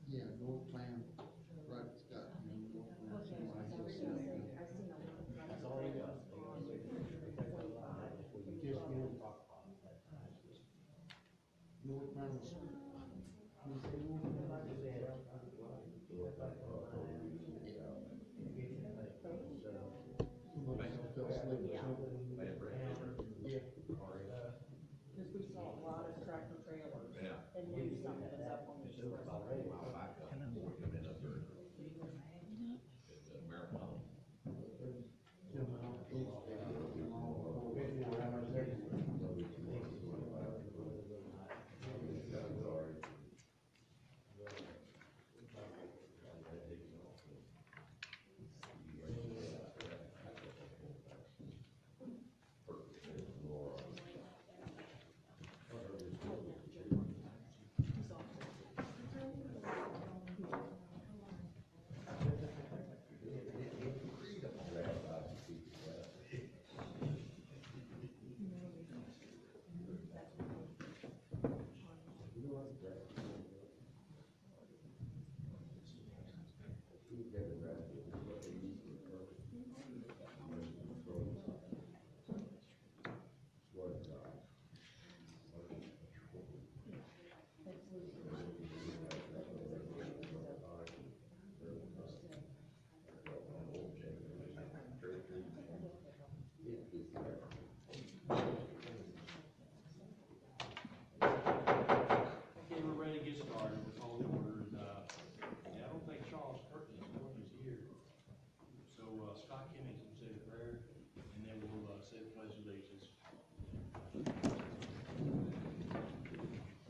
Yeah, North Plan, right, Scott, you know, North Plan, somebody else. That's all you got. Just, you know, North Plan was, you say North Plan? Somebody else fell asleep or something. Yeah. Because we saw a lot of tractor trailers and knew something was up on the Okay, we're ready to get started. We'll call the orders. I don't think Charles Curtin is here. So Scott Kimmings will say the prayer, and then we'll say the pledge of allegiance.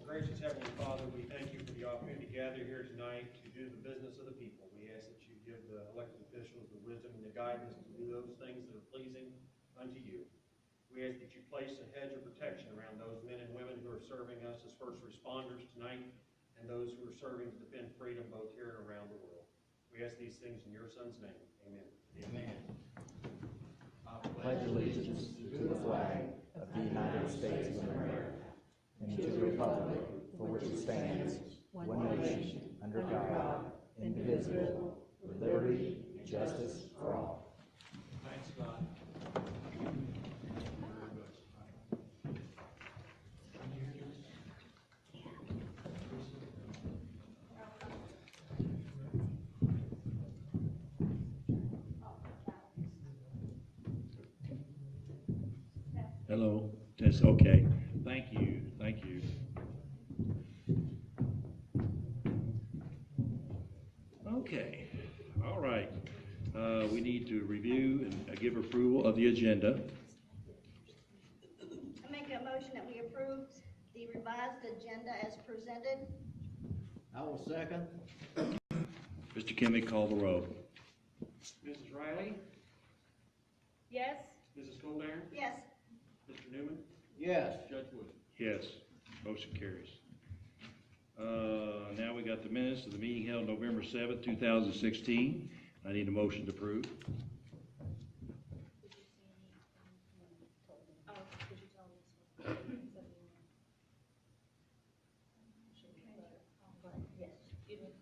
Gracious Heavenly Father, we thank you for the opportunity to gather here tonight to do the business of the people. We ask that you give the elected officials the wisdom and the guidance to do those things that are pleasing unto you. We ask that you place a hedge of protection around those men and women who are serving us as first responders tonight and those who are serving to defend freedom both here and around the world. We ask these things in your Son's name. Amen. Amen. I pledge allegiance to the flag of the United States of America and to the republic for which it stands, one nation, under God, indivisible, with liberty and justice for all. Thanks, Scott. Hello, that's okay. Thank you, thank you. Okay, all right. We need to review and give approval of the agenda. I make a motion that we approve the revised agenda as presented. I will second. Mr. Kimmy, call the roll. Mrs. Riley? Yes? Mrs. Coldair? Yes. Mr. Newman? Yes. Judge Wood? Yes. Motion carries. Now we got the minutes of the meeting held November 7th, 2016. I need a motion to approve. Oh, did you tell me? Yes. You did.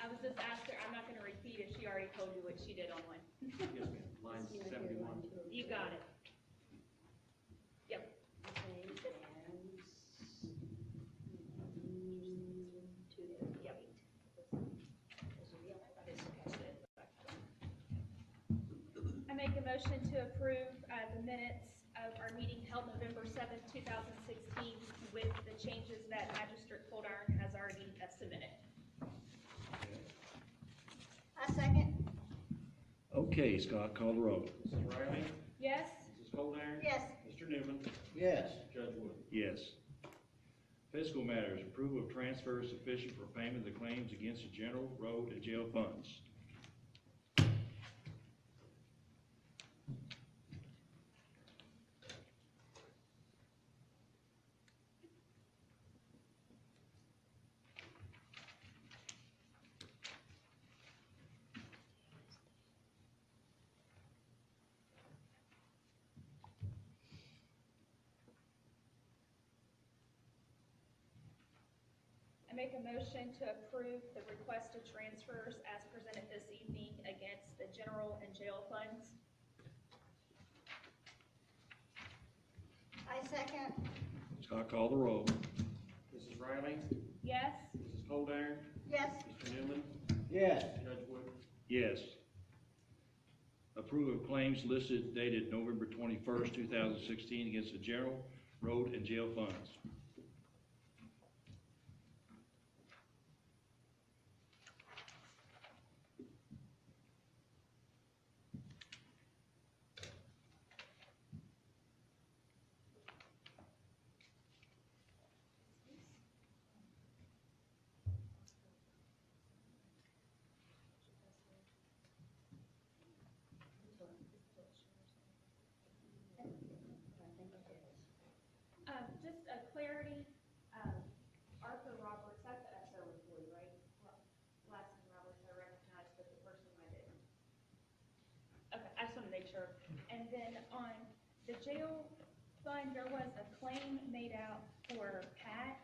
I was just asked her, I'm not gonna repeat if she already told you what she did on one. Yes, ma'am. Line 71. You got it. Yep. a motion to approve the minutes of our meeting held November 7th, 2016, with the changes that Magistrate Coldiron has already submitted. I second. Okay, Scott, call the roll. Mrs. Riley? Yes? Mrs. Coldiron? Yes. Mr. Newman? Yes. Judge Wood? Yes. Fiscal matters, approval of transfers sufficient for payment of the claims against the general, road, and jail funds. I make a motion to approve the requested transfers as presented this evening against the general and jail funds. I second. Scott, call the roll. Mrs. Riley? Yes? Mrs. Coldiron? Yes. Mr. Newman? Yes. Judge Wood? Yes. Approval of claims listed dated November 21st, 2016 against the general, road, and jail funds. Just a clarity, Arthur Roberts, that's an SO employee, right? Last name Roberts I recognized, but the first name I didn't. Okay, I just want to make sure. And then on the jail fund, there was a claim made out for Pat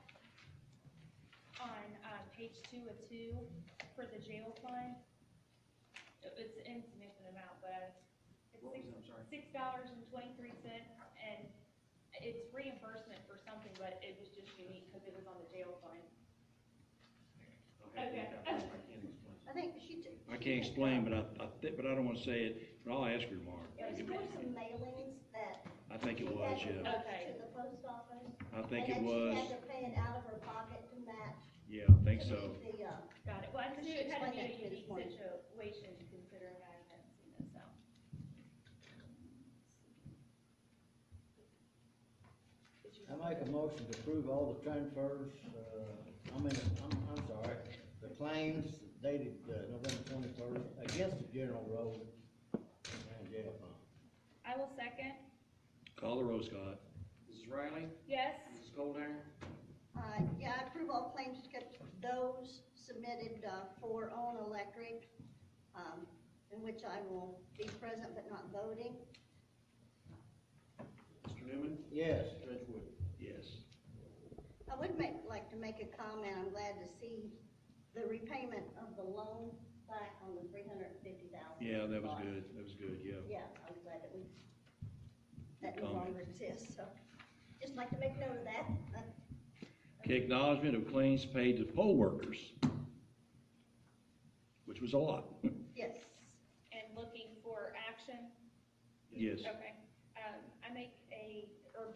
on, page 2 of 2 for the jail fund. It's an insignificant amount, but it's What was it? I'm sorry. $6.23, and it's reimbursement for something, but it was just unique because it was on the jail fund. Okay. I can't explain. I think she took. I can't explain, but but I don't want to say it, but I'll ask her tomorrow. It was for some mailings that. I think it she was, had to yeah. rush Okay. To the post office. I think it And was, then she had to pay it out of her pocket to match. yeah, I think to so. meet the, Got it. Well, I She knew it had to be explained that a to me this unique morning. situation considering I hadn't seen this, so. I make a motion to approve all the transfers, I'm sorry, the claims dated November 21st against the general road and jail fund. I will second. Call the roll, Scott. Mrs. Riley? Yes? Mrs. Coldiron? yeah, I approve all claims except those submitted, for own electric, in which I will be present but not voting. Mr. Newman? Yes. Judge Wood? Yes. I would like to make a comment. I'm glad to see the repayment of the loan back on the $350,000. Yeah, that was good, yeah. Yeah, I'm glad that that no Comment. longer exists, so just like to make note of that. Okay, acknowledgement of claims paid to poll workers, which was a lot. Yes, And looking for action? Yes. Okay. I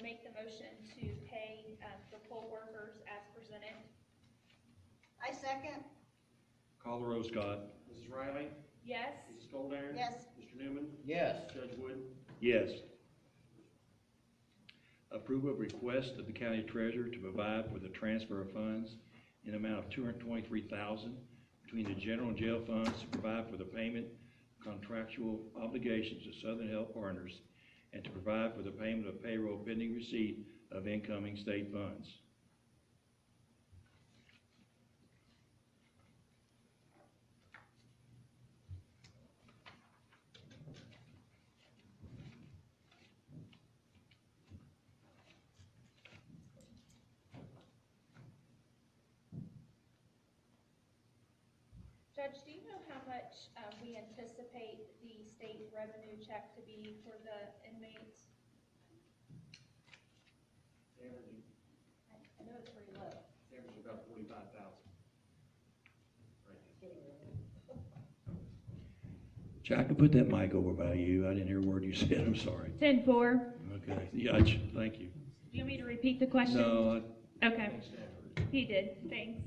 make the motion to pay, the poll workers as presented. I second. Call the roll, Scott. Mrs. Riley? Yes? Mrs. Coldiron? Yes. Mr. Newman? Yes. Judge Wood? Yes. Approval of request of the county treasurer to provide for the transfer of funds in amount of $223,000 between the general and jail funds to provide for the payment of contractual obligations to Southern Health Partners and to provide for the payment of payroll pending receipt of incoming state funds. Judge, do you know how much, we anticipate the state revenue check to be for the inmates? Averaging, I know it's pretty low. averaging about 45,000. Right. Jack, I can put that mic over by you. I didn't hear a word you said. I'm sorry. 10-4. Okay. Yeah, thank you. Do you want me to repeat the question? No, Okay. He did. Thanks.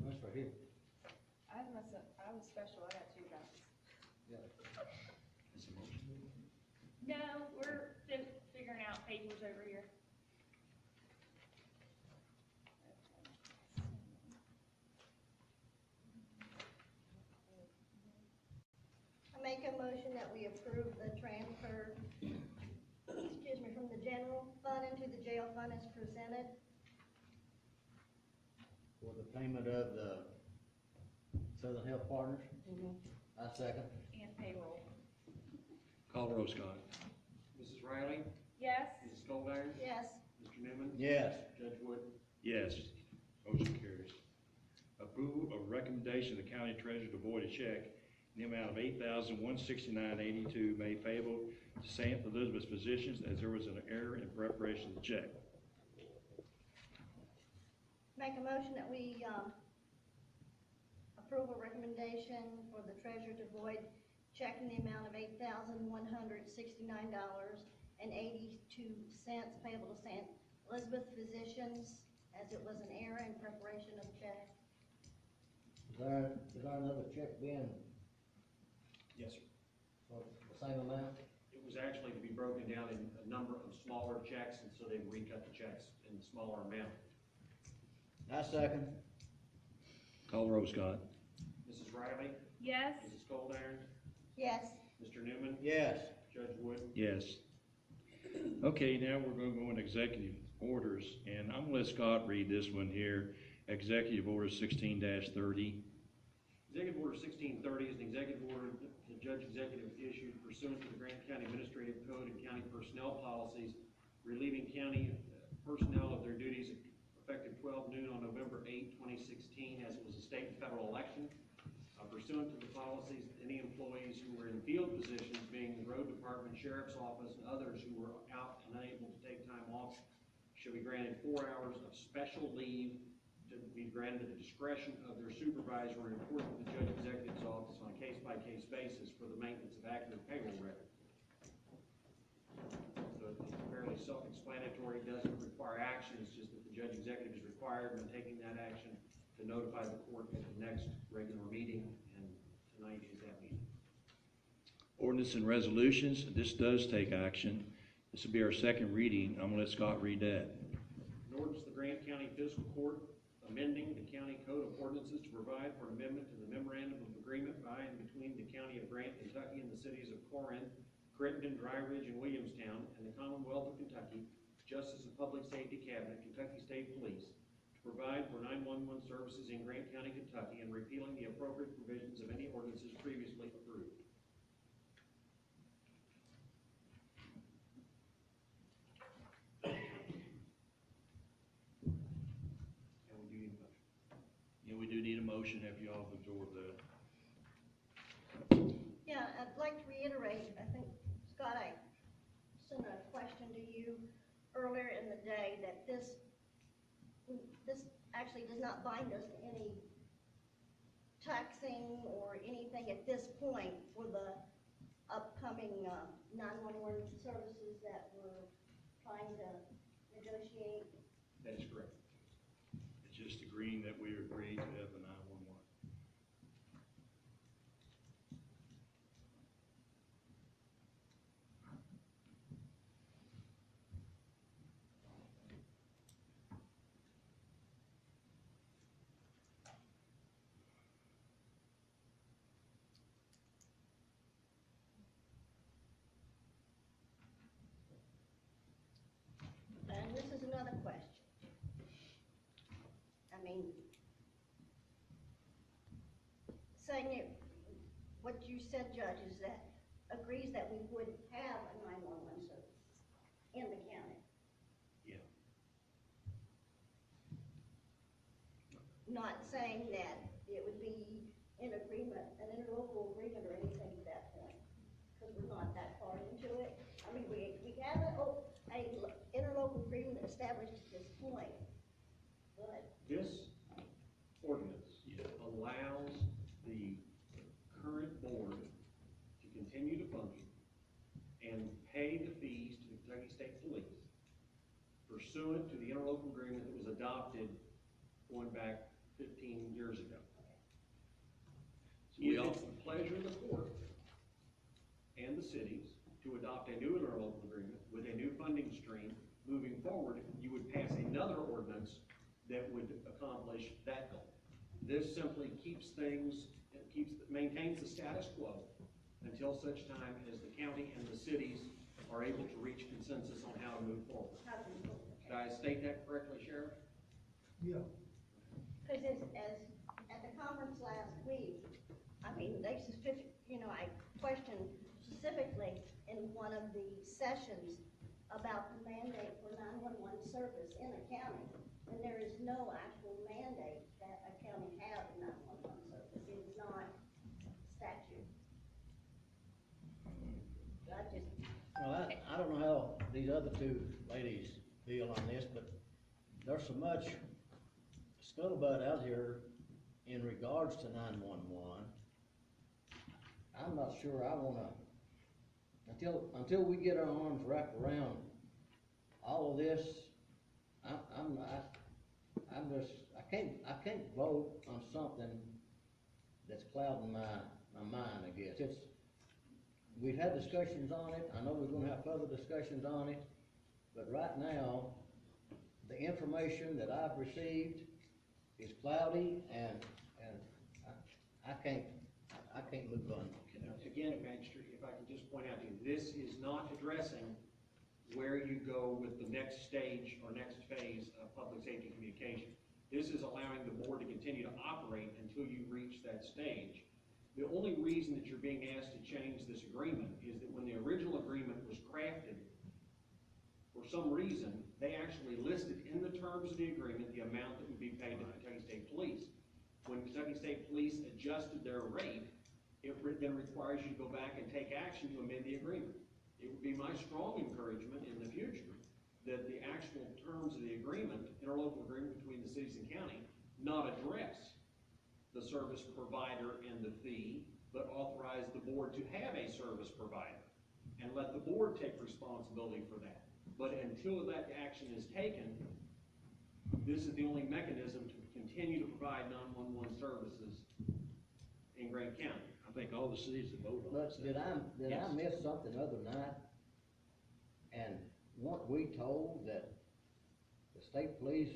That's right here. I was special, I got 2 copies. No, we're still figuring out papers over here. I make a motion that we approve the transfer, excuse me, from the general fund into the jail fund as presented. For the payment of the Southern Health Partners. I second. And payroll. call the roll, Scott. Mrs. Riley? Yes? Mrs. Goldeier? Yes. Mr. Newman? Yes. Judge Wood? Yes. Motion carries. Approval of recommendation of the county treasurer to void a check in the amount of $8,169.82 made payable to St. Elizabeth's Physicians as there was an error in preparation of the check. Make a motion that we, approve a recommendation for the treasurer to void check in the amount of $8,169.82 payable to St. Elizabeth Physicians as it was an error in preparation of check. Is there another check being Yes, sir. for the same amount? It was actually to be broken down in a number of smaller checks, and so they recut the checks in the smaller amount. I second. Call the roll, Scott. Mrs. Riley? Yes? Mrs. Goldeier? Yes. Mr. Newman? Yes. Judge Wood? Yes. Okay, now we're going to go into executive orders, and I'm going to let Scott read this one here. Executive Order 16-30. Executive Order 1630 is an executive order the judge executive issued pursuant to the Grant County Administrative Code and county personnel policies, relieving county personnel of their duties effective 12 noon on November 8, 2016, as it was a state and federal election. Pursuant to the policies, any employees who were in field positions, being the road department, sheriff's office, and others who were out and unable to take time off, shall be granted 4 hours of special leave to be granted at the discretion of their supervisor and report to the judge executive's office on a case-by-case basis for the maintenance of accurate payroll record. So it's fairly self-explanatory. It doesn't require action. It's just that the judge executive is required when taking that action to notify the court at the next regular meeting, and tonight is that meeting. Ordinance and resolutions. This does take action. This will be our second reading. I'm going to let Scott read that. An ordinance of the Grant County Fiscal Court amending the county code of ordinances to provide for an amendment to the memorandum of agreement by and between the county of Grant, Kentucky, and the cities of Corinth, Crittenden, Dry Ridge, and Williamstown, and the Commonwealth of Kentucky, Justice and Public Safety Cabinet, Kentucky State Police, to provide for 911 services in Grant County, Kentucky, and repealing the appropriate provisions of any ordinances previously approved. Yeah, we do need a motion after you all absorb that. Yeah, I'd like to reiterate, I think, Scott, I sent a question to you earlier in the day that this actually does not bind us to any taxing or anything at this point for the upcoming 911 services that we're trying to negotiate. That is correct. It's just agreeing that we agree to have the 911. what you said, Judge, is that agrees that we would have a 911 service in the county. Yeah. Not saying that it would be in agreement, an interlocal agreement or anything at that point, because we're not that far into it. I mean, we have a interlocal agreement established at this point, but This ordinance allows the current board to continue to function and pay the fees to the Kentucky State Police pursuant to the interlocal agreement that was adopted going back 15 years ago. we If all- it's the pleasure of the court and the cities to adopt a new interlocal agreement with a new funding stream moving forward, you would pass another ordinance that would accomplish that goal. This simply keeps things, maintains the status quo until such time as the county and the cities are able to reach consensus on how to move forward. how do we go? Did I state that correctly, Sheriff? Because as, at the conference last week, I mean, they specific, I questioned specifically in one of the sessions about the mandate for 911 service in a county, and there is no actual mandate that a county have a 911 service. It is not statute. I just, Well, I don't know how these other two ladies feel on this, but there's so much scuttlebutt out here in regards to 911. I'm not sure I wanna, until we get our arms wrapped around all of this, I can't vote on something that's clouding my mind, I guess. We've had discussions on it, I know we're gonna have further discussions on it, but right now, the information that I've received is cloudy, and I can't move on. Again, Magistrate, if I can just point out to you, this is not addressing where you go with the next stage or next phase of public safety communication. This is allowing the board to continue to operate until you reach that stage. The only reason that you're being asked to change this agreement is that when the original agreement was crafted, for some reason, they actually listed in the terms of the agreement the amount that would be paid to Kentucky State Police. When Kentucky State Police adjusted their rate, it then requires you to go back and take action to amend the agreement. It would be my strong encouragement in the future that the actual terms of the agreement, interlocal agreement between the cities and county, not address the service provider and the fee, but authorize the board to have a service provider and let the board take responsibility for that. But until that action is taken, this is the only mechanism to continue to provide 911 services in Grant County. I think all the cities that vote on But this. did I Yes. miss something the other night? And weren't we told that the state police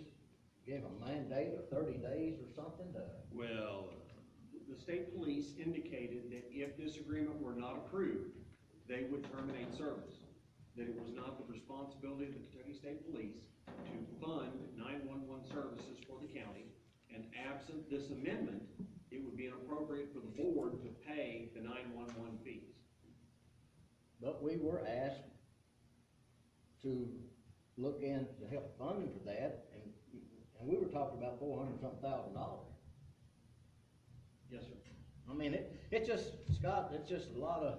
gave a mandate of 30 days or something to? Well, The state police indicated that if this agreement were not approved, they would terminate service. That it was not the responsibility of the Kentucky State Police to fund 911 services for the county, and absent this amendment, it would be inappropriate for the board to pay the 911 fees. But we were asked to look in to help fund for that, and we were talking about $400-something thousand. Yes, sir. I mean, it just, Scott, it's just a lot of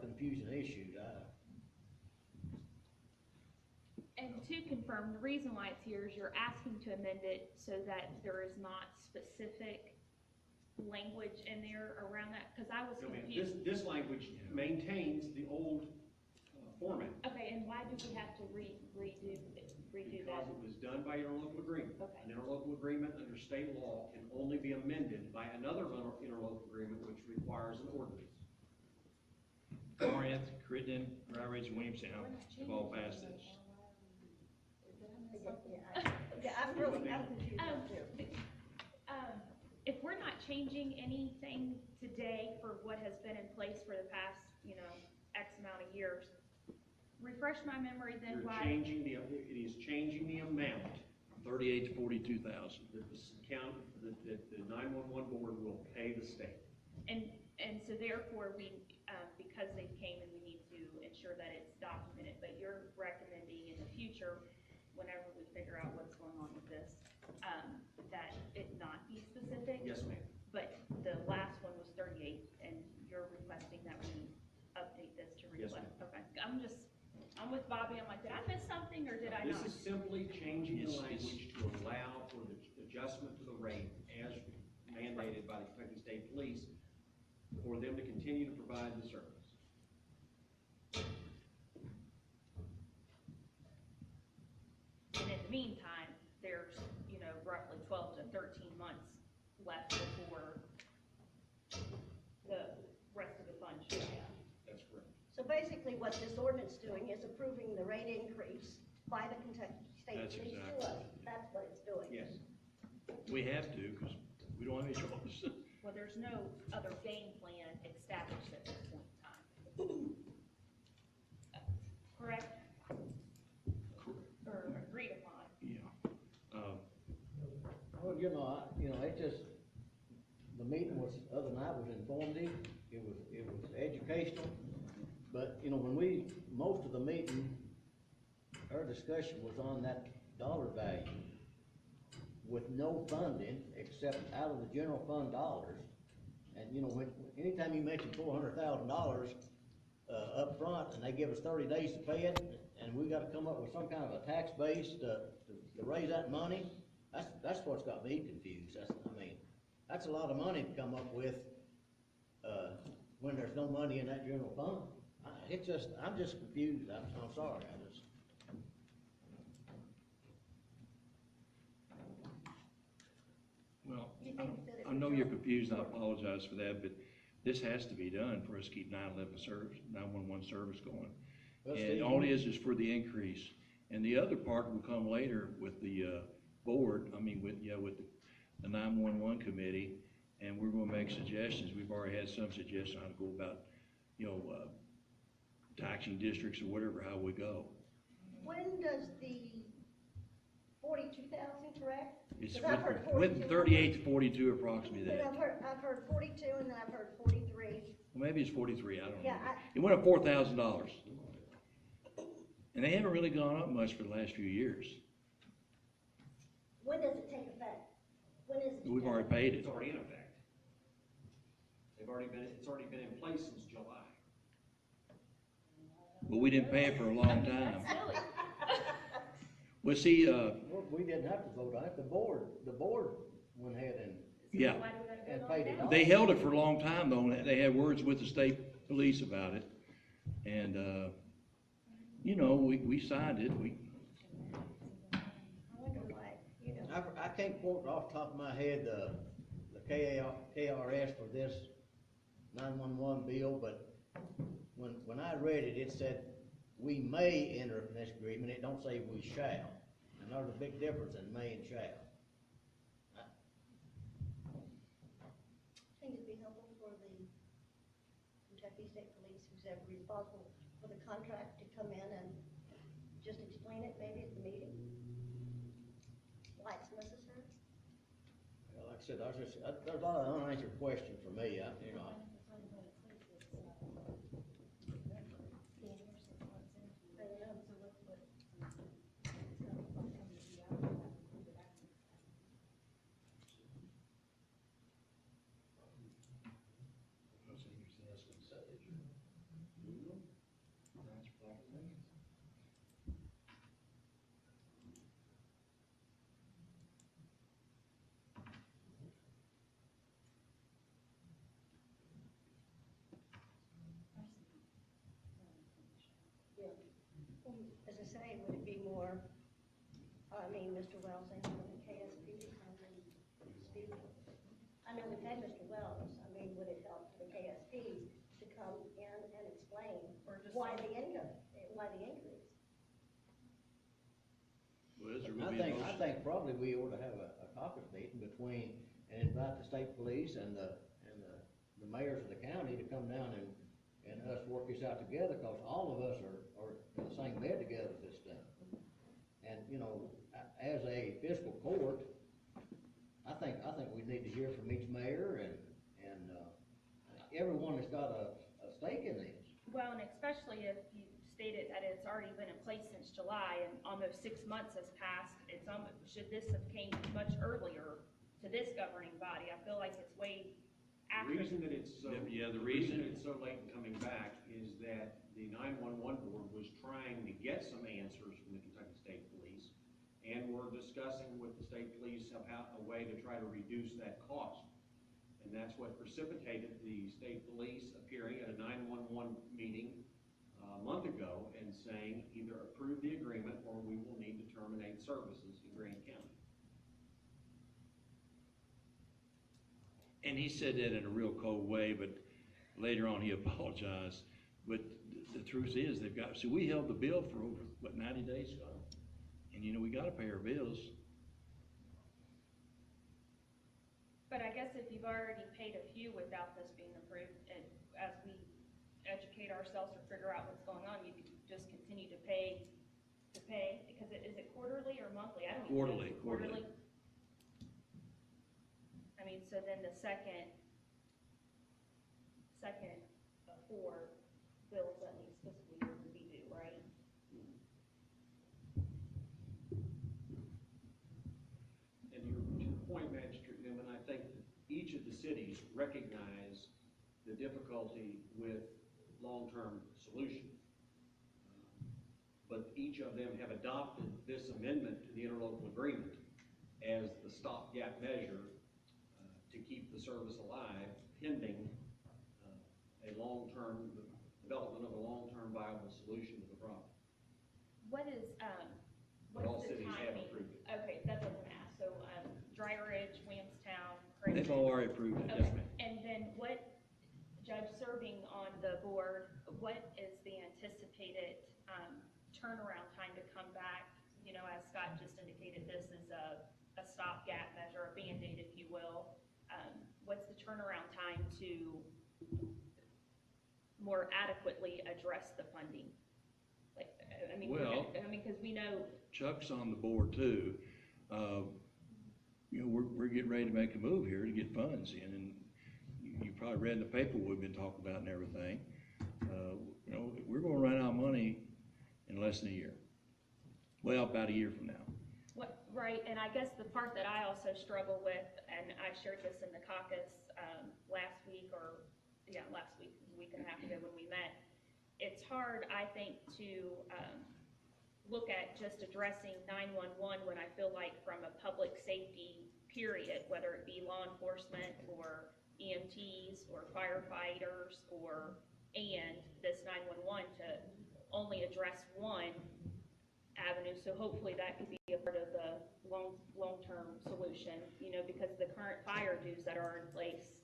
confusing issues. And to confirm, the reason why it's here is you're asking to amend it so that there is not specific language in there around that, because I was No, ma'am. confused. This language maintains the old format. Okay, and why do we have to redo Because that? it was done by interlocal agreement. Okay. An interlocal agreement under state law can only be amended by another interlocal agreement, which requires an ordinance. Corinth, Crittenden, Dry Ridge, and Williamstown have all passed this. yeah, I'm confused too. If we're not changing anything today for what has been in place for the past, X amount of years, refresh my memory then You're why. changing it is changing the amount 38 to 42,000. that the 911 board will pay the state. And so therefore, because they came and we need to ensure that it's documented, but you're recommending in the future, whenever we figure out what's going on with this, that it not be specific? Yes, ma'am. But the last one was 38, and you're requesting that we update this to Yes, reflect? Okay, I'm with Bobby, I'm like, did I miss something, or did I This not? is simply changing the It's- language to allow for the adjustment to the rate as mandated by the Kentucky State Police for them to continue to provide the service. And in the meantime, there's, roughly 12 to 13 months left before the rest of the funds should be out. That's correct. So basically what this ordinance doing is approving the rate increase by the Kentucky State That's Police to exactly us. That's what it's doing. Yes. We have to, because we don't have any choice. Well, there's no other game plan established at this point in time. Correct? Or agreed upon? Yeah. Well, it just, the meeting was, other night was informative, it was educational, but, when most of the meeting, our discussion was on that dollar value with no funding except out of the general fund dollars. And, anytime you mention $400,000, up front, and they give us 30 days to pay it, and we gotta come up with some kind of a tax base to raise that money, that's what's got me confused. That's a lot of money to come up with, when there's no money in that general fund. I'm just confused, I'm sorry, Well, You think that it I know would you're help? confused, and I apologize for that, but this has to be done for us to keep 911 service going. Well, And Steve, all it is for the increase. And the other part will come later with the, board, with the 911 committee, and we're gonna make suggestions. We've already had some suggestions on how to go about, taxing districts or whatever, how we go. When does the 42,000, correct? It's 'Cause I've heard with 42. 38 to 42 approximately But that. I've heard 42 and then I've heard 43. Well, maybe it's 43, I don't know. Yeah, It went up $4,000. And they haven't really gone up much for the last few years. When does it take effect? When is it? We've already paid it. It's already in effect. It's already been in place since July. But we didn't pay it for a long time. Silly. Well, see, we didn't have to vote on it, the board went ahead and yeah, Why do we gotta and vote paid on it that? off. they held it for a long time though, and they had words with the state police about it. And, we signed it, I wonder why, I can't quote off the top of my head the KRS for this 911 bill, but when I read it, it said, we may enter in this agreement, it don't say we shall. And there's a big difference in may and shall. I think it'd be helpful for the Kentucky State Police, who's ever responsible for the contract, to come in and just explain it maybe at the meeting. Why it's necessary. Like I said, there's a lot of unanswered questions for me, As I say, would it be more, Mr. Wells and the KSP to come and speak? I know we've had Mr. Wells, would it help the KSP to come in and explain why the increase? well, is there I gonna be a think motion? probably we ought to have a caucus meeting between, and invite the state police and the mayors of the county to come down and us work this out together, cause all of us are in the same bed together with this stuff. And, as a fiscal court, I think we need to hear from each mayor and everyone has got a stake in this. Well, and especially if you stated that it's already been in place since July and almost 6 months has passed, it's should this have came much earlier to this governing body? I feel like it's way The after. reason that it's so, Yeah, the the reason reason- it's so late in coming back is that the 911 board was trying to get some answers from the Kentucky State Police, and we're discussing with the state police about a way to try to reduce that cost. And that's what precipitated the state police appearing at a 911 meeting a month ago and saying either approve the agreement or we will need to terminate services in Grant County. And he said that in a real cold way, but later on he apologized. But the truth is, they've got, so we held the bill for over, what, 90 days, Scott? And you know, we gotta pay our bills. But I guess if you've already paid a few without this being approved, and as we educate ourselves or figure out what's going on, you can just continue to pay, because is it quarterly or monthly? I don't even know. Quarterly. I mean, so then the second of 4 bills that needs fiscal year would be due, right? And to your point, Magistrate Newman, I think that each of the cities recognize the difficulty with long-term solutions. But each of them have adopted this amendment to the interlocal agreement as the stopgap measure to keep the service alive pending a long-term development of a long-term viable solution to the problem. What is, But all what's the cities have timing? approved it. Okay, that's what I'm gonna ask. So, Dry Ridge, Williamstown, They've Creighton. already approved it. Okay, and then what, Judge serving on the board, what is the anticipated, turnaround time to come back? You know, as Scott just indicated, this is a stopgap measure, a Band-Aid, if you will. What's the turnaround time to more adequately address the funding? Like, I mean, Well- because we know, Chuck's on the board too. You know, we're getting ready to make a move here to get funds in, and you probably read in the paper what we've been talking about and everything. You know, we're gonna run out of money in less than a year. Well, about a year from now. right, and I guess the part that I also struggle with, and I shared this in the caucus, last week, a week and a half ago when we met, it's hard, I think, to, look at just addressing 911 when I feel like from a public safety period, whether it be law enforcement or EMTs or firefighters and this 911 to only address one avenue. So hopefully that could be a part of the long-term solution, you know, because the current fire dues that are in place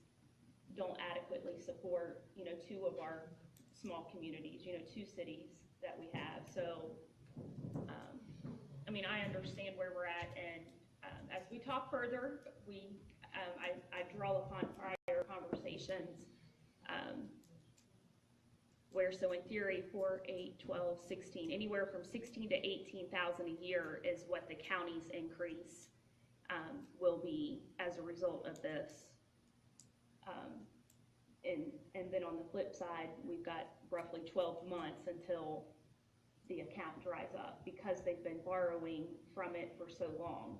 don't adequately support, you know, 2 of our small communities, you know, 2 cities that we have. So, I mean, I understand where we're at, and as we talk further, I draw upon prior conversations where, so in theory, 4, 8, 12, 16, anywhere from 16 to 18,000 a year is what the county's increase will be as a result of this. And then on the flip side, we've got roughly 12 months until the account dries up because they've been borrowing from it for so long.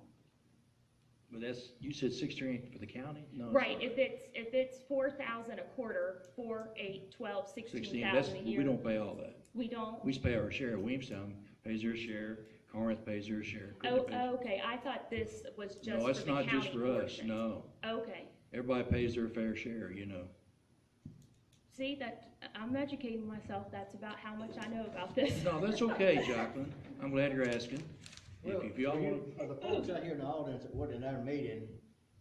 But that's, you said 16 for the county? No. Right, if it's 4,000 a quarter, 4, 8, 12, 16,000 a year. We don't pay all that. We don't? We just pay our share. Williamstown pays their share, Corinth pays their share. Oh, okay, I thought this was just for the county No, it's not just for us, portion. no. Okay, Everybody pays their fair share, you know. see, that, I'm educating myself, that's about how much I know about this. No, that's okay, Jacqueline. I'm glad you're asking. Well, If y'all want, for the folks out here in the audience that weren't in our meeting,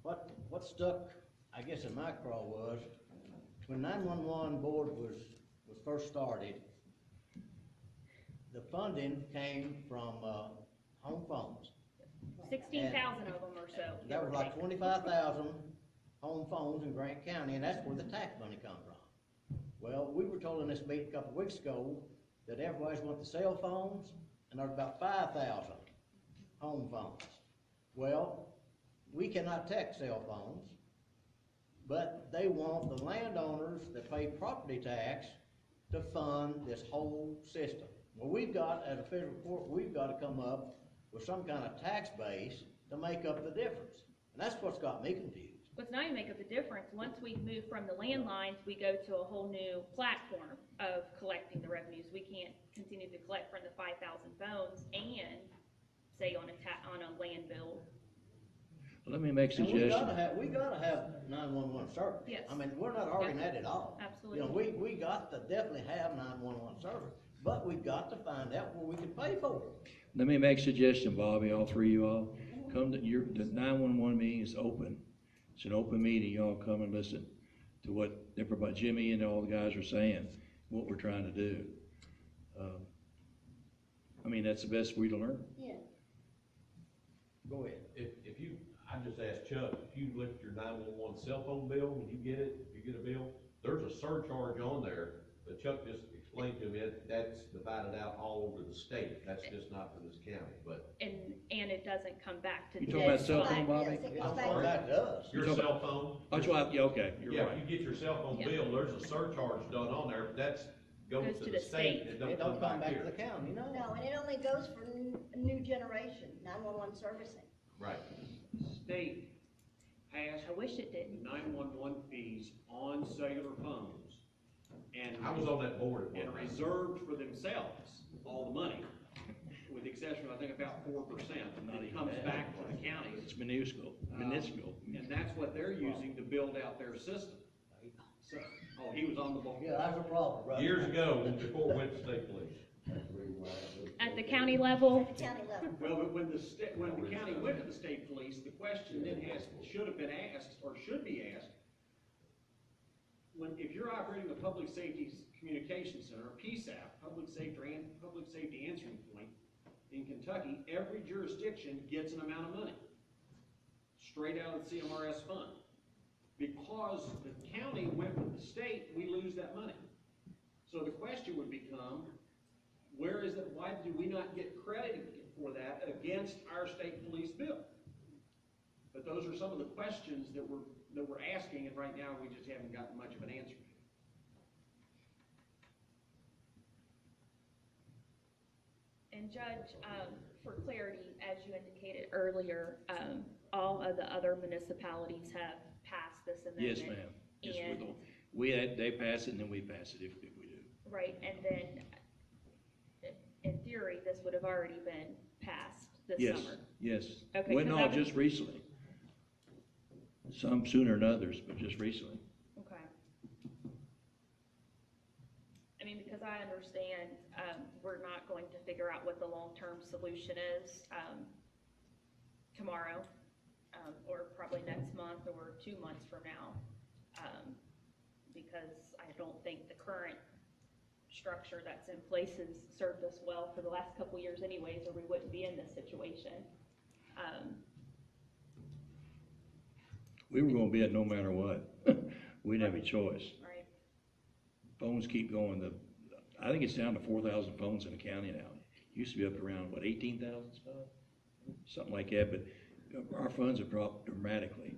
what stuck, I guess, in my craw was, when 911 board was first started, the funding came from, home phones. 16,000 of them or so. That was like 25,000 home phones in Grant County, and that's where the tax money come from. Well, we were told in this meeting a couple of weeks ago that everybody's want the cell phones, and there's about 5,000 home phones. Well, we cannot text cell phones. but they want the landowners that pay property tax to fund this whole system. Well, we've got, as a federal court, we've got to come up with some kind of tax base to make up the difference. And that's what's got me confused. But now you make up the difference. Once we move from the landlines, we go to a whole new platform of collecting the revenues. We can't continue to collect from the 5,000 phones and say on a land bill. Let me make a And suggestion. we gotta have 911 service. Yes. I mean, we're not arguing that at all. Absolutely. You know, we got to definitely have 911 service, but we got to find out where we can pay for it. Let me make a suggestion, Bobby, all three of you all. Come to the 911 meeting is open. It's an open meeting. Y'all come and listen to what everybody, Jimmy and all the guys are saying, what we're trying to do. I mean, that's the best way to learn. Yeah. Go ahead. If you, I just asked Chuck, if you look at your 911 cell phone bill, when you get it, if you get a bill, there's a surcharge on there, but Chuck just explained to me, that's divided out all over the state, that's just not for this county, but. And it doesn't come back to You the. talking about Yes, cell phone, yes, Bobby? it It goes don't back come to- back to us. Your talking- cell phone. That's why, yeah, okay, you're Yeah, right. if you get your cell phone Yeah. bill, there's a surcharge done on there, that's goes to the state, it It don't don't come back to here. the county, no. No, and it only goes for new generation, 911 servicing. Right. State passed I wish it the didn't. 911 fees on cellular phones and. I was on that board at And one time. reserved for themselves all the money, with the exception of, I think, about 4%. Not It even comes that. back to the counties. It's minuscule. And that's what they're using to build out their system. So, oh, he was on the ball. Yeah, that's a problem, brother. Years ago, before we went to state police. At the county level, County level. Well, but when the county went to the state police, the question then should have been asked, or should be asked, if you're operating a public safety communication center, PSAP, public safety answering point, in Kentucky, every jurisdiction gets an amount of money, straight out of the CMRS fund. Because the county went with the state, we lose that money. So the question would become, where is it, why do we not get credit for that against our state police bill? But those are some of the questions that we're asking, and right now, we just haven't gotten much of an answer. and Judge, for clarity, as you indicated earlier, all of the other municipalities have passed this Yes, amendment. ma'am. Yes, And- they pass it and then we pass it if we do. Right, and then, in theory, this would have already been passed this Yes, summer. yes. Okay, Well, 'cause no, I was- just recently. Some sooner than others, but just recently. Okay. I mean, because I understand, we're not going to figure out what the long-term solution is, tomorrow, or probably next month, or 2 months from now. Because I don't think the current structure that's in place has served us well for the last couple years anyways, or we wouldn't be in this situation. We were gonna be it no matter what. We didn't have a choice. Right, Phones keep going, I think it's down to 4,000 phones in the county now. Used to be up to around, what, 18,000, Scott? Something like that, but our funds have dropped dramatically.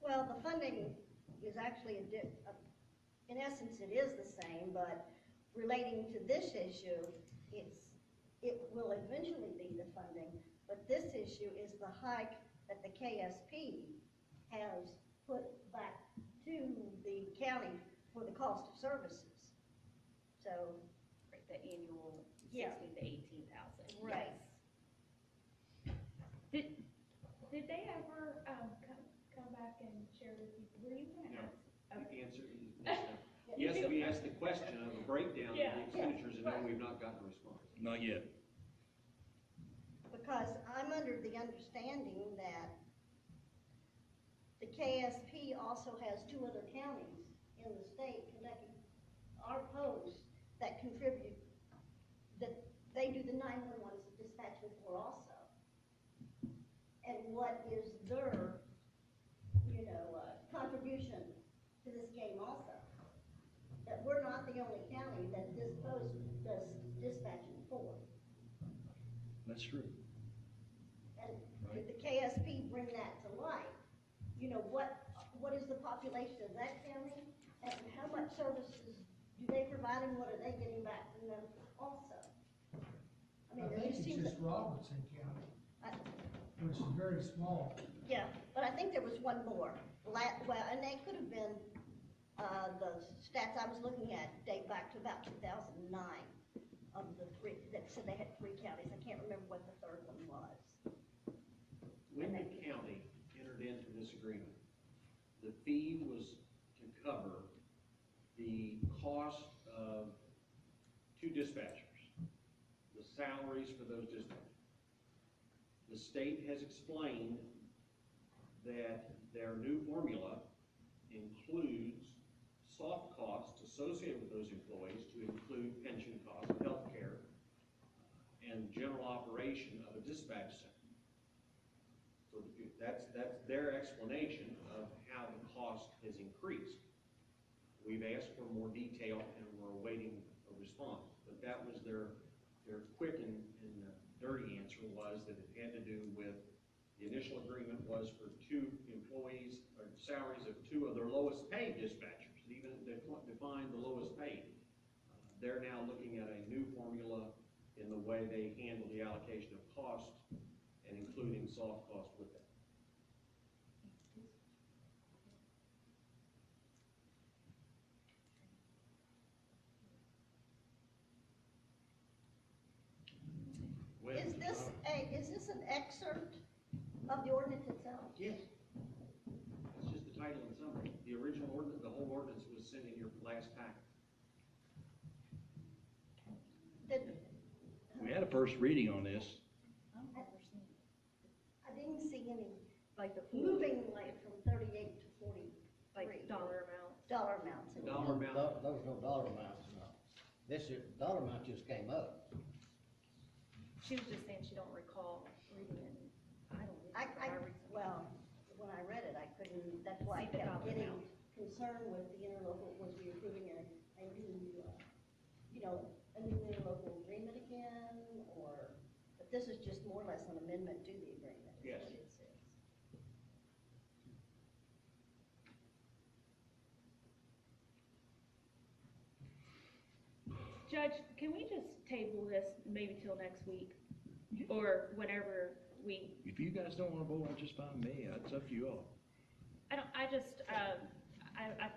Well, the funding is actually in essence, it is the same, but relating to this issue, it will eventually be the funding, but this issue is the hike that the KSP has put back to the county for the cost of services. So, right, the annual Yeah. 16 to 18,000. right. Did they ever, come back and share with you, were you gonna No. ask? The answer is no. Yes, we asked the question of a breakdown of Yeah. the expenditures, and no, we've not gotten a response. Not yet. Because I'm under the understanding that the KSP also has 2 other counties in the state, Kentucky, our posts, that contribute, that they do the 911 dispatching for also. And what is their, contribution to this game also? That we're not the only county that this post does dispatching for. That's true. you know, what is the population of that county? And how much services do they provide and what are they getting back from them also? I mean, I there think just it's seems, just Robertson County, I- which is very small. yeah, but I think there was one more. Well, and they could have been, the stats I was looking at date back to about 2009 of the three, that said they had 3 counties. I can't remember what the third one was. When the county entered into this agreement, the fee was to cover the cost of 2 dispatchers, the salaries for those dispatchers. The state has explained that their new formula includes soft costs associated with those employees to include pension costs, health care, and general operation of a dispatch center. So that's their explanation of how the cost has increased. We've asked for more detail and we're awaiting a response, but that was their quick and dirty answer was that it had to do with the initial agreement was for 2 employees or salaries of 2 of their lowest paid dispatchers, even they defined the lowest paid. They're now looking at a new formula in the way they handle the allocation of cost and including soft cost with that. Is this an excerpt of the ordinance itself? Yes. It's just the title and summary. The original ordinance, the whole ordinance was sent in your last packet. We had a first reading on this. I didn't see any Like the, moving like from 38 to 43. like dollar amounts. Dollar amounts. The dollar amount. There was no dollar amounts, no. This year, dollar amount just came up. She was just saying she don't recall reading it. I don't either, but I read some. Well, when I read it, I couldn't, that's why I See the kept dollar getting amount. concerned with the interlocal, was we approving a new, you know, a new interlocal agreement again, or, but this is just more or less an amendment to the agreement. is Yes. what it says. Judge, can we just table this maybe till next week? Or whenever we, If you guys don't wanna vote on it, just fine me, it's up to you all. I just, I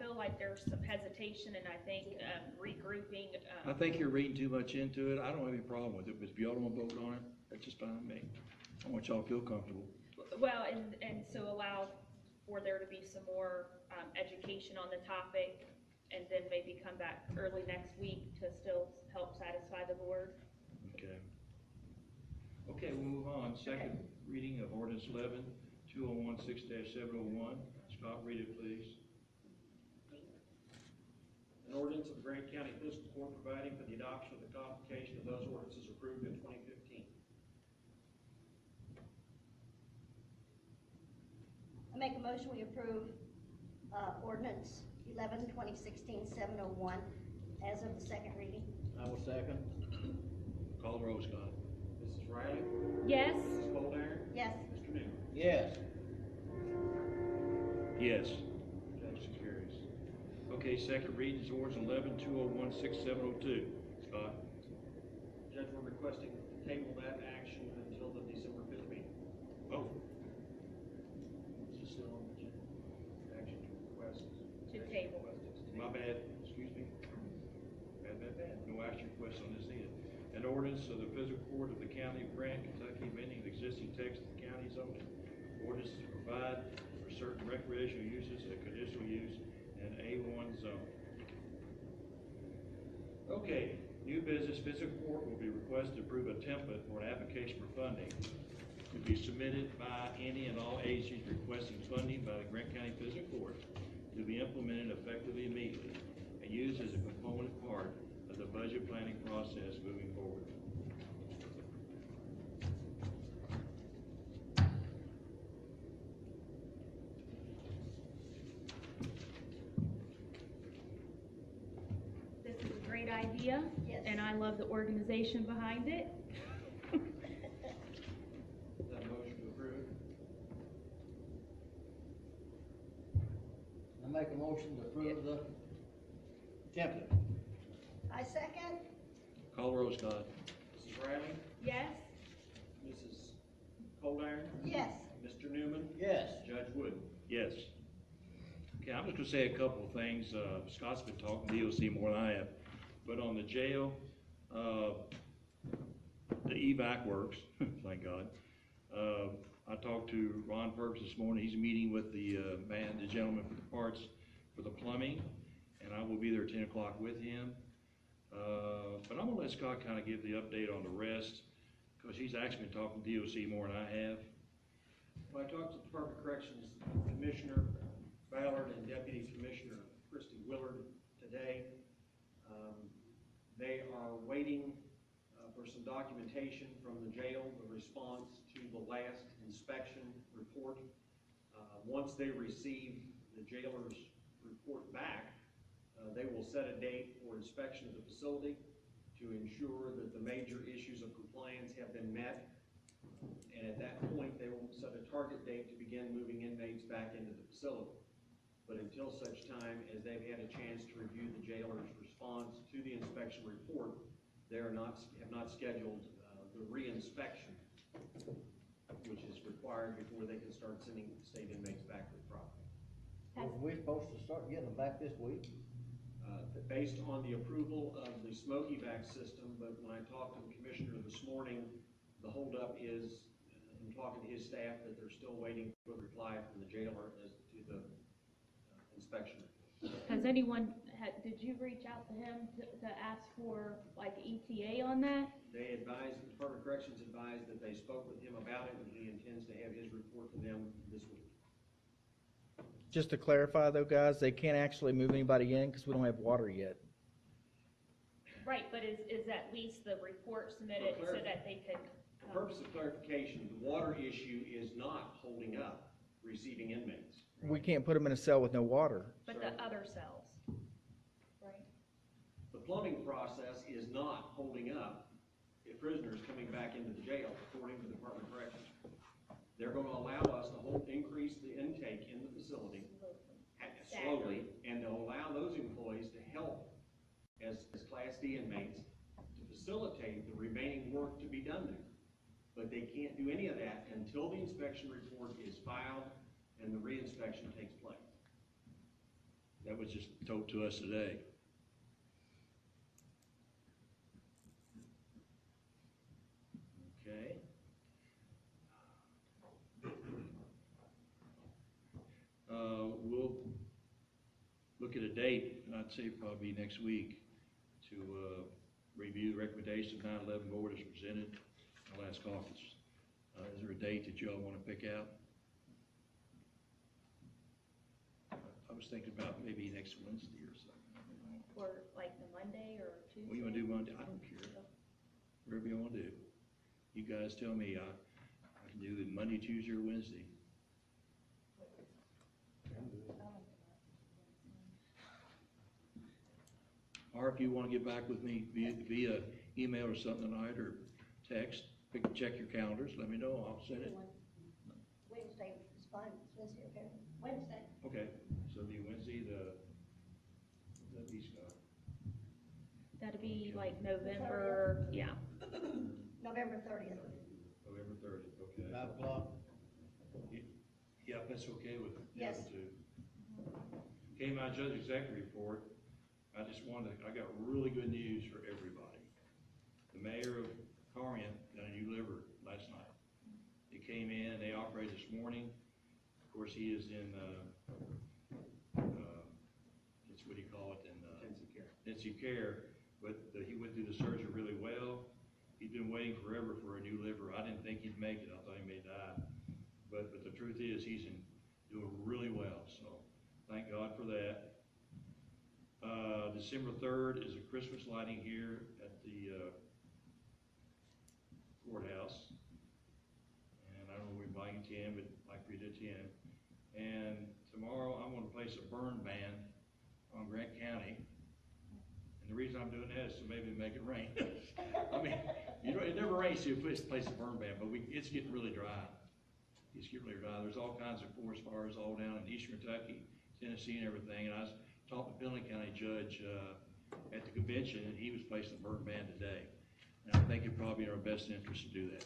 feel like there's some hesitation and I think, regrouping, I think you're reading too much into it, I don't have any problem with it, but if y'all don't wanna vote on it, that's just fine with me. I want y'all to feel comfortable. well, and so allow for there to be some more, education on the topic, and then maybe come back early next week to still help satisfy the board. Okay. Okay, we'll move on. Second reading of ordinance 11-2016-701. Scott, read it, please. An ordinance of the Grant County Fiscal Court providing for the adoption of the codification of those ordinances approved in 2015. I make a motion, we approve, ordinance 11-2016-701 as of the second reading. I will second. Call the roll, Scott. Mrs. Riley? Yes? Mrs. Coldiron? Yes. Mr. Newman? Yes. Yes. Motion carries. Okay, second reading is ordinance 11-2016-702. Scott? Judge, we're requesting to table that action until the December 5th meeting. Oh. Is this still on the agenda? Action to request. To table. My bad, excuse me. Bad. No action request on this either. An ordinance of the Fiscal Court of the County of Grant, Kentucky, amending the existing text of the county zoning. Ordinance to provide for certain recreational uses and conditional use in A1 zone. Okay, new business. Fiscal Court will be requested to approve a template for an application for funding to be submitted by any and all agencies requesting funding by the Grant County Fiscal Court to be implemented effectively immediately and used as a component part of the budget planning process moving forward. This is a great idea. Yes. And I love the organization behind it. Is that a motion to approve? make a motion to approve the template. I second. Call the roll, Scott. Mrs. Riley, Yes? Mrs. Coldiron, Yes. Mr. Newman, Yes. Judge Wood. Yes. Okay, I'm just gonna say a couple of things. Scott's been talking DOC more than I have, but on the jail, the evac works, thank God. I talked to Ron Purvis this morning. He's meeting with the gentleman for the parts for the plumbing, and I will be there at 10 o'clock with him. But I'm gonna let Scott kind of give the update on the rest, because he's actually been talking to DOC more than I have. When I talked to the Department of Corrections Commissioner Ballard and Deputy Commissioner Christy Willard today, they are waiting for some documentation from the jail, the response to the last inspection report. Once they receive the jailer's report back, they will set a date for inspection of the facility to ensure that the major issues of compliance have been met. And at that point, they will set a target date to begin moving inmates back into the facility. But until such time as they've had a chance to review the jailer's response to the inspection report, they have not scheduled the re-inspection, which is required before they can start sending state inmates back to the property. Was we supposed to start getting them back this week? Based on the approval of the smoke evac system, but when I talked to the commissioner this morning, the holdup is, in talking to his staff, that they're still waiting for the reply from the jailer as to the inspection. Has anyone, did you reach out to him to ask for like ETA on that? They advised, the Department of Corrections advised that they spoke with him about it, and he intends to have his report to them this week. Just to clarify though, guys, they can't actually move anybody in because we don't have water yet. Right, but is at least the report submitted so that they could? For purpose of clarification, the water issue is not holding up receiving inmates. We can't put them in a cell with no water. But the other cells, right? The plumbing process is not holding up prisoners coming back into the jail, according to the Department of Corrections. They're going to allow us to increase the intake in the facility slowly, and they'll allow those employees to help as Class D inmates to facilitate the remaining work to be done there. But they can't do any of that until the inspection report is filed and the re-inspection takes place. That was just told to us today. Okay. We'll look at a date, and I'd say probably next week, to review the recommendation of 9/11 board as presented in the last caucus. Is there a date that you all want to pick out? I was thinking about maybe next Wednesday or something. Or like the Monday or Tuesday? What do you want to do Monday? I don't care. Whatever you want to do. You guys tell me. I can do it Monday, Tuesday, or Wednesday. Or if you want to get back with me via email or something tonight, or text, check your calendars, let me know, I'll send it. Wednesday is fine, Wednesday, okay? Wednesday. Okay, so it'll be Wednesday, the Scott. That'd be like November, yeah. November 30th. November 30th, okay. 5 o'clock. Yeah, that's okay with the Yes. other two. Okay, my judge executive report, I got really good news for everybody. The mayor of Corian got a new liver last night. It came in, they operated this morning. Of course, he is in, it's what do you call it, in intensive care, but he went through the surgery really well. He'd been waiting forever for a new liver. I didn't think he'd make it. I thought he may die. But the truth is, he's doing really well, so thank God for that. December 3rd is a Christmas lighting here at the courthouse. And I don't know if we're inviting 10, but like we did 10. And tomorrow I'm going to place a burn ban on Grant County. And the reason I'm doing that is to maybe make it rain. I mean, it never rains to place a burn ban, but it's getting really dry. It's getting really dry. There's all kinds of forest fires all down in eastern Kentucky. Tennessee and everything, and I was talking to Pendleton County Judge, at the convention, and he was placing a burn ban today. And I think it'd probably be in our best interest to do that.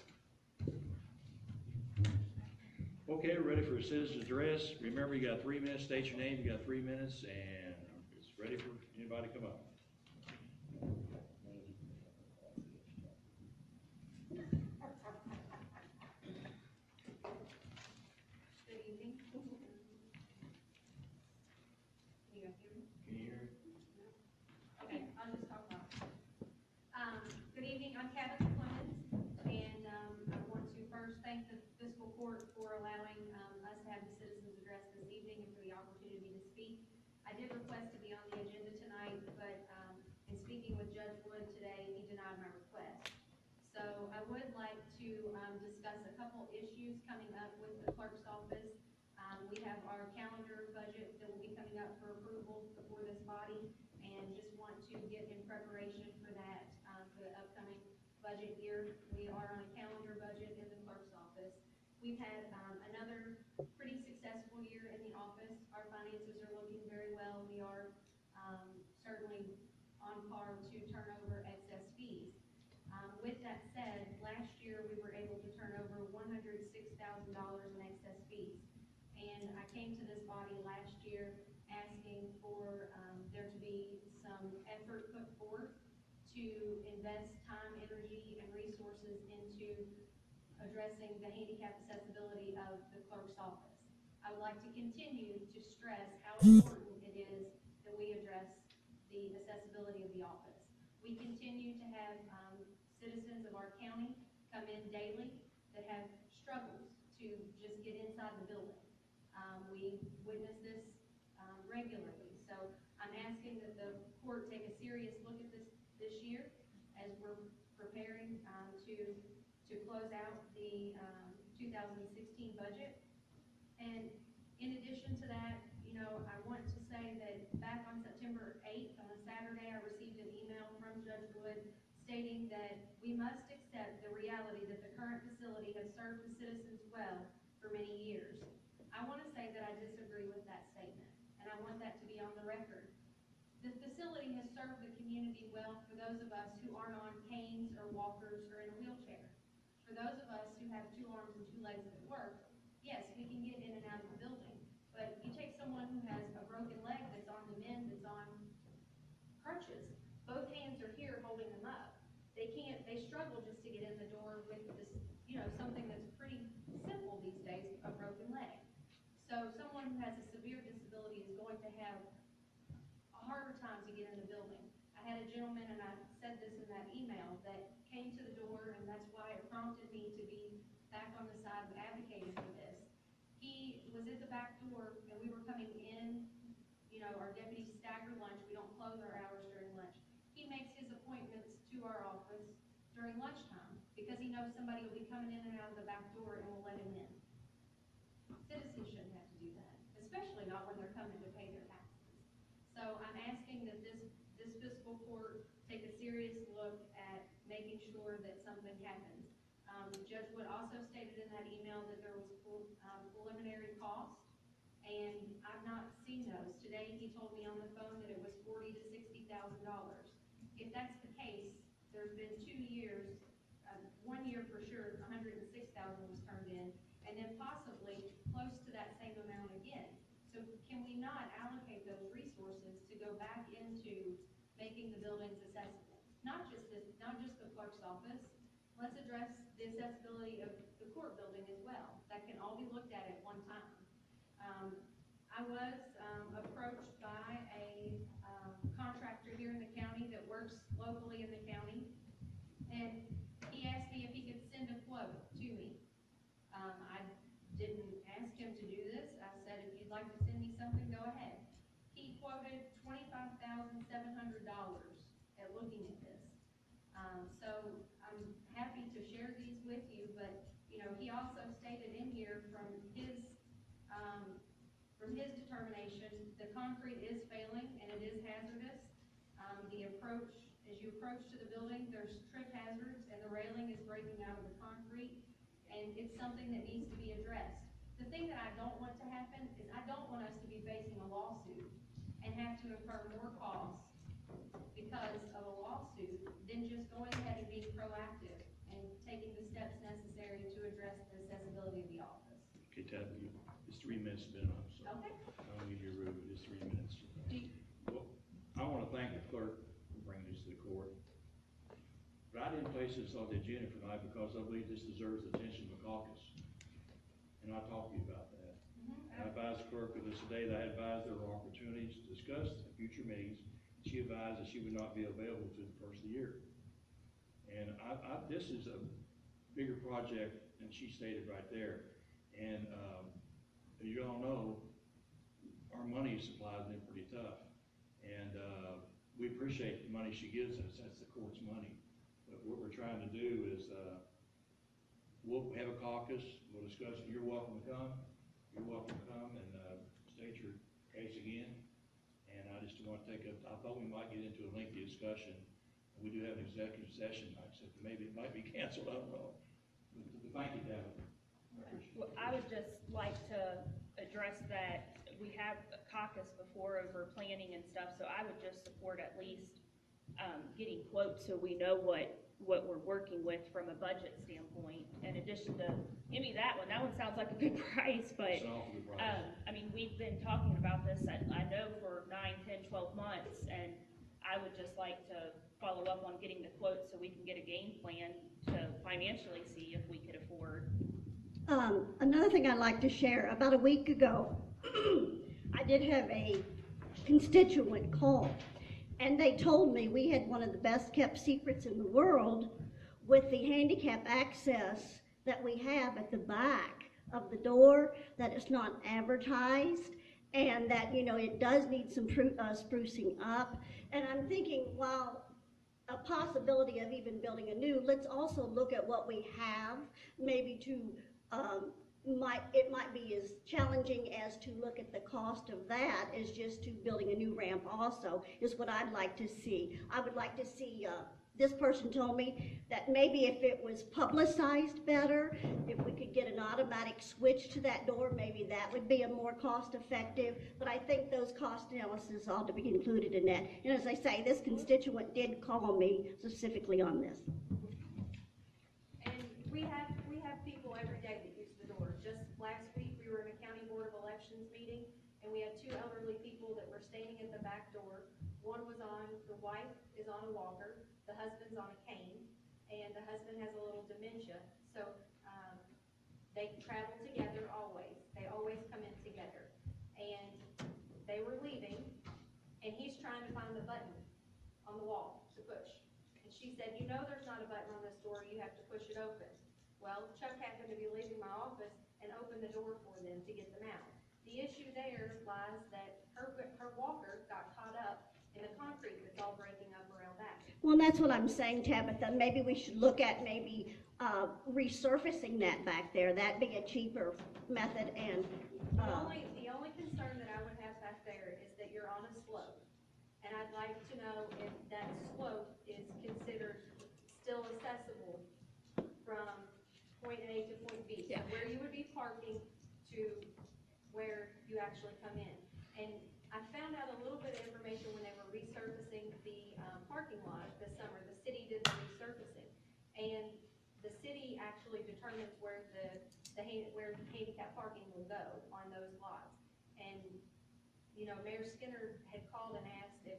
Okay, we're ready for a citizen's address. Remember, you got 3 minutes, state your name, you got 3 minutes, and it's ready for anybody to come up. Good evening. Can you guys hear me? Can you hear? Okay, I'll just talk loud. Good evening, I'm Cabot Clemens, and, I want to first thank the fiscal court for allowing, us to have the citizens address this evening and for the opportunity to speak. I did request to be on the agenda tonight, but, in speaking with Judge Wood today, he denied my request. So I would like to, discuss a couple issues coming up with the clerk's office. We have our calendar budget that will be coming up for approval before this body, and just want to get in preparation for that, for the upcoming budget year. We are on a calendar budget in the clerk's office. We've had, another pretty successful year in the office. Our finances are looking very well. We are, certainly on par to turn over excess fees. With that said, last year we were able to turn over $106,000 in excess fees. And I came to this body last year asking for, there to be some effort put forth to invest time, energy, and resources into addressing the handicap accessibility of the clerk's office. I would like to continue to stress how important it is that we address the accessibility of the office. We continue to have, citizens of our county come in daily that have struggles to just get inside the building. We witness this, regularly. So I'm asking that the court take a serious look at this year as we're preparing, to close out the, 2016 budget. And in addition to that, I want to say that back on September 8th, on a Saturday, I received an email from Judge Wood stating that we must accept the reality that the current facility has served the citizens well for many years. I want to say that I disagree with that statement, and I want that to be on the record. The facility has served the community well for those of us who aren't on canes or walkers or in a wheelchair. For those of us who have 2 arms and 2 legs that work, yes, we can get in and out of the building. But you take someone who has a broken leg that's on the mend, that's on crutches, both hands are here holding them up. They struggle just to get in the door with this, something that's pretty simple these days, a broken leg. So someone who has a severe disability is going to have a harder time to get in the building. I had a gentleman, and I said this in that email, that came to the door, and that's why it prompted me to be back on the side of advocating for this. He was at the back door, and we were coming in, our deputies stagger lunch. We don't close our hours during lunch. He makes his appointments to our office during lunchtime because he knows somebody will be coming in and out of the back door and will let him in. Citizens shouldn't have to do that, especially not when they're coming to pay their taxes. So I'm asking that this fiscal court take a serious look at making sure that something happens. Judge Wood also stated in that email that there was preliminary cost, and I've not seen those. Today he told me on the phone that it was $40,000 to $60,000. If that's the case, there's been 2 years, 1 year for sure, $106,000 was turned in, and then possibly close to that same amount again. So can we not allocate those resources to go back into making the buildings accessible? Not just the clerk's office. Let's address the accessibility of the court building as well. That can all be looked at one time. I was approached by a contractor here in the county that works locally in the county, and he asked me if he could send a quote to me. I didn't ask him to do this. I said, if you'd like to send me something, go ahead. He quoted $25,700 at looking at this. So I'm happy to share these with you, but he also stated in here from his determination, the concrete is failing and it is hazardous. The approach, as you approach to the building, there's trip hazards and the railing is breaking out of the concrete, and it's something that needs to be addressed. The thing that I don't want to happen is I don't want us to be facing a lawsuit and have to incur more costs because of a lawsuit than just going ahead and being proactive and taking the steps necessary to address the accessibility of the office. Okay, Tabby, it's 3 minutes been up, so. Okay. I don't need your rude, it's 3 minutes. Well, I wanna thank the clerk for bringing this to the court. But I didn't place this on the agenda for tonight because I believe this deserves the attention of the caucus. And I'll talk to you about that. I advised the clerk of this today that I advised there were opportunities to discuss at future meetings. She advised that she would not be available to the first of the year. And this is a bigger project than she stated right there. And, as you all know, our money supply has been pretty tough. And, we appreciate the money she gives us, that's the court's money. But what we're trying to do is, we'll have a caucus, we'll discuss it. You're welcome to come. You're welcome to come and, state your case again. And I just want to I thought we might get into a lengthy discussion. We do have an executive session, like I said, maybe it might be canceled, I don't know. But thank you, Devin. Well, I would just like to address that we have a caucus before over planning and stuff, so I would just support at least, getting quotes so we know what we're working with from a budget standpoint. In addition to, give me that one sounds like a good price, but, It's an awful good price. I mean, we've been talking about this, I know for 9, 10, 12 months, and I would just like to follow up on getting the quotes so we can get a game plan to financially see if we could afford. Another thing I'd like to share, about a week ago, I did have a constituent call, and they told me we had one of the best kept secrets in the world with the handicap access that we have at the back of the door, that it's not advertised, and that, you know, it does need some sprucing up. And I'm thinking, while a possibility of even building a new, let's also look at what we have, maybe to, it might be as challenging as to look at the cost of that as just to building a new ramp also, is what I'd like to see. I would like to see, this person told me that maybe if it was publicized better, if we could get an automatic switch to that door, maybe that would be a more cost effective. But I think those cost analysis ought to be included in that. And as I say, this constituent did call me specifically on this. And we have people every day that use the door. Just last week, we were in a county board of elections meeting, and we had 2 elderly people that were standing at the back door. The wife is on a walker, the husband's on a cane, and the husband has a little dementia. So, they travel together always. They always come in together. And they were leaving, and he's trying to find the button on the wall to push. And she said, you know there's not a button on this door, you have to push it open. Well, Chuck happened to be leaving my office and opened the door for them to get them out. The issue there lies that her walker got caught up in the concrete that's all breaking up around that. Well, that's what I'm saying, Tabitha. Maybe we should look at maybe resurfacing that back there. That'd be a cheaper method. And The only concern that I would have back there is that you're on a slope. And I'd like to know if that slope is considered still accessible from point A to point B. Yeah. So where you would be parking to where you actually come in. And I found out a little bit of information when they were resurfacing the parking lot this summer. The city did the resurfacing, and the city actually determines where where handicap parking will go on those lots. And you know, Mayor Skinner had called and asked if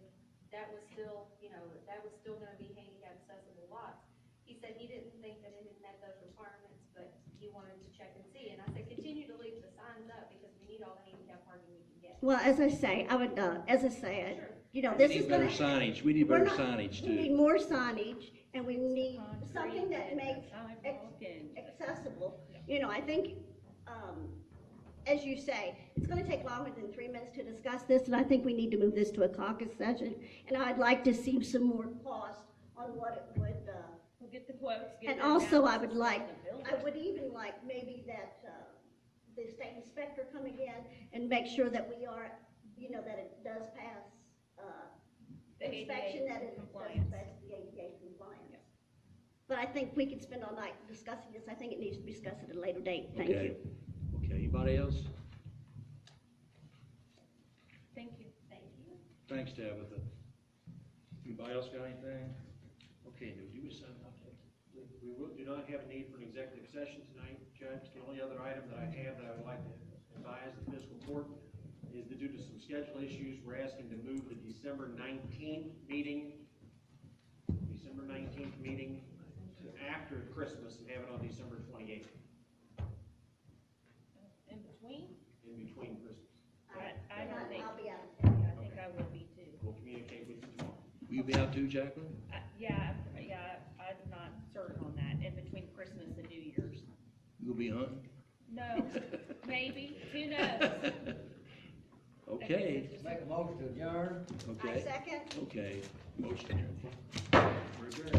that was still, that was still going to be handicap accessible lots. He said he didn't think that it had met those requirements, but he wanted to check and see. And I said, continue to leave the signs up because we need all the handicap parking we can get. well, as I say, Sure. you know, We this is need better going to. signage, we need better signage We need too. more signage, and we need something that makes Sidewalk and accessible. You know, I think, as you say, it's going to take longer than 3 minutes to discuss this, and I think we need to move this to a caucus session. And I'd like to see some more cost on what it would. we'll get the quotes. Get And the also, I analysis would like, on the building. I would even like maybe that the state inspector come again and make sure that we are, you know, that it does pass The inspection, ADA that it does compliance. pass the ADA compliance. But I think we could spend all night discussing this. I think it needs to be discussed at a later date. Thank you. Okay, Anybody else? Thank you. Thank you. Thanks, Tabitha. Anybody else got anything? Okay, do you sign up? Do not have a need for an executive session tonight, Judge. The only other item that I have that I would like to advise the fiscal court is that due to some schedule issues, we're asking to move the December 19th meeting to after Christmas and have it on December 28th, In between? in between Christmas. I don't think, I'll be out. yeah, I think I will be too. We'll communicate with you tomorrow. Will you be out too, Jacqueline? Yeah, I'm not certain on that, in between Christmas and New Year's. You'll be hunting? No, maybe, who knows? Okay, Make a motion to adjourn. I okay, second. okay. Motion. We're adjourned.